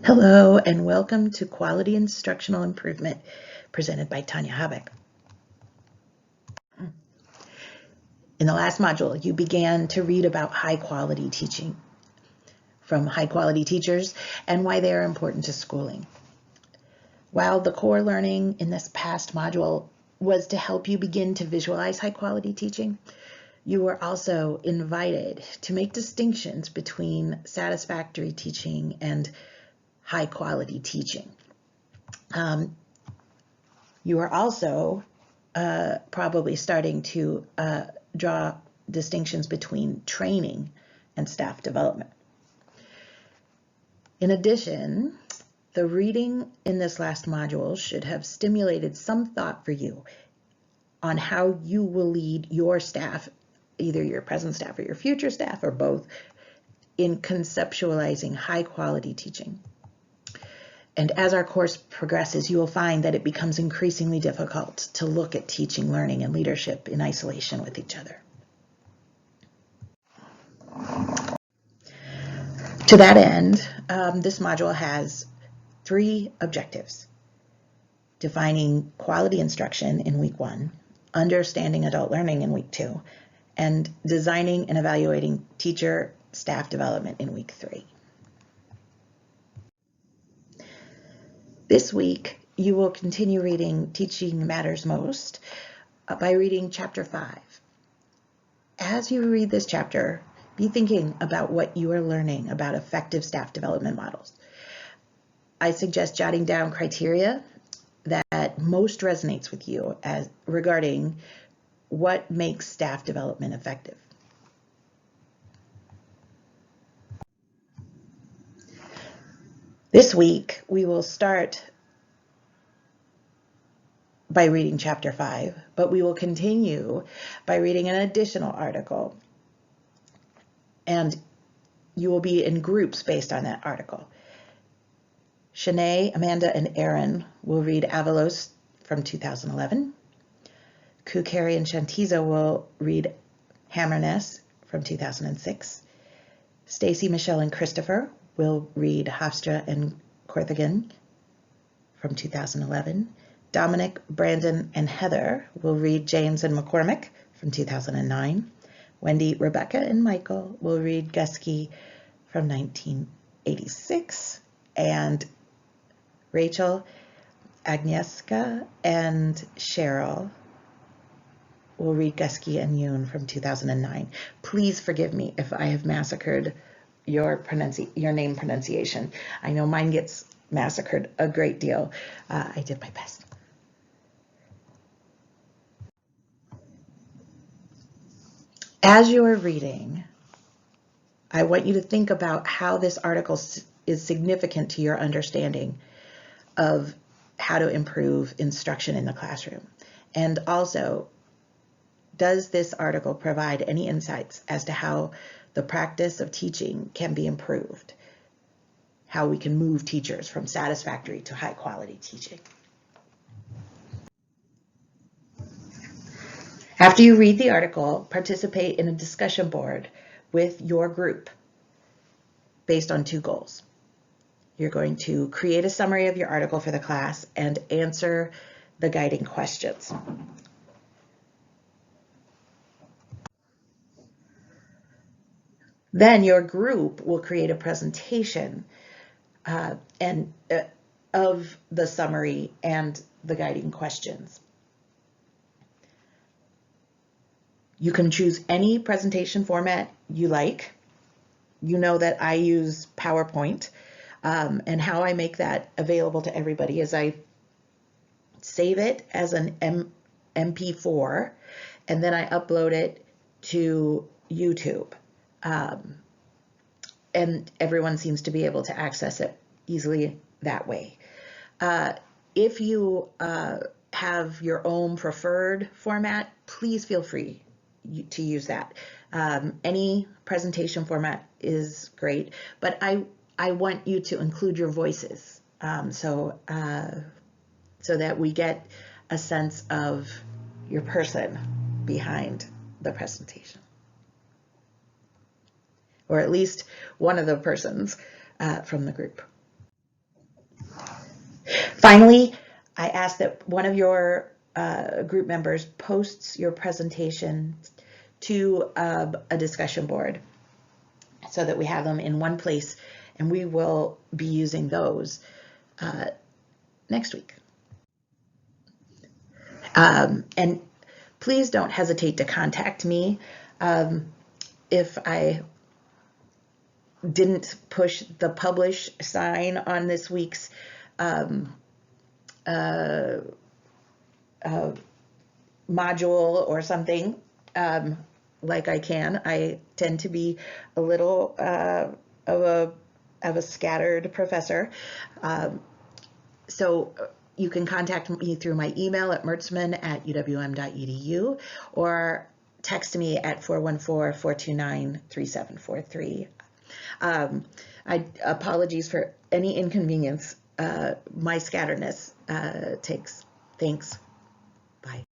Hello and welcome to Quality Instructional Improvement presented by Tanya Habak. In the last module, you began to read about high quality teaching from high quality teachers and why they are important to schooling. While the core learning in this past module was to help you begin to visualize high quality teaching, you were also invited to make distinctions between satisfactory teaching and high quality teaching. You are also probably starting to draw distinctions between training and staff development. In addition, the reading in this last module should have stimulated some thought for you on how you will lead your staff, either your present staff or your future staff, or both, in conceptualizing high quality teaching. And as our course progresses, you will find that it becomes increasingly difficult to look at teaching, learning, and leadership in isolation with each other. To that end, this module has 3 objectives: defining quality instruction in week 1, understanding adult learning in week 2, and designing and evaluating teacher staff development in week 3. This week, you will continue reading Teaching Matters Most by reading Chapter 5. As you read this chapter, be thinking about what you are learning about effective staff development models. I suggest jotting down criteria that most resonates with you as regarding what makes staff development effective. This week, we will start by reading Chapter 5, but we will continue by reading an additional article, and you will be in groups based on that article. Shanae, Amanda, and Aaron will read Avalos from 2011. Kukari and Shantiza will read Hammerness from 2006. Stacy, Michelle, and Christopher will read Hofstra and Korthagen from 2011. Dominic, Brandon, and Heather will read James and McCormick from 2009. Wendy, Rebecca, and Michael will read Gusky from 1986. And Rachel, Agnieszka, and Cheryl will read Gusky and Yoon from 2009. Please forgive me if I have massacred your name pronunciation. I know mine gets massacred a great deal. I did my best. As you are reading, I want you to think about how this article is significant to your understanding of how to improve instruction in the classroom. And also, does this article provide any insights as to how the practice of teaching can be improved? How we can move teachers from satisfactory to high quality teaching? After you read the article, participate in a discussion board with your group based on 2 goals. You're going to create a summary of your article for the class and answer the guiding questions. Then your group will create a presentation of the summary and the guiding questions. You can choose any presentation format you like. You know that I use PowerPoint, and how I make that available to everybody is I save it as an MP4, and then I upload it to YouTube. And everyone seems to be able to access it easily that way. If you have your own preferred format, please feel free to use that. Any presentation format is great, but I want you to include your voices so that we get a sense of your person behind the presentation, or at least one of the persons from the group. Finally, I ask that one of your group members posts your presentation to a discussion board so that we have them in one place, and we will be using those next week. And please don't hesitate to contact me if I didn't push the publish sign on this week's module or something. Like I can. I tend to be a little of a scattered professor. So you can contact me through my email at mertzman@uwm.edu or text me at 414-429-3743. Apologies for any inconvenience my scatterness takes. Thanks. Bye.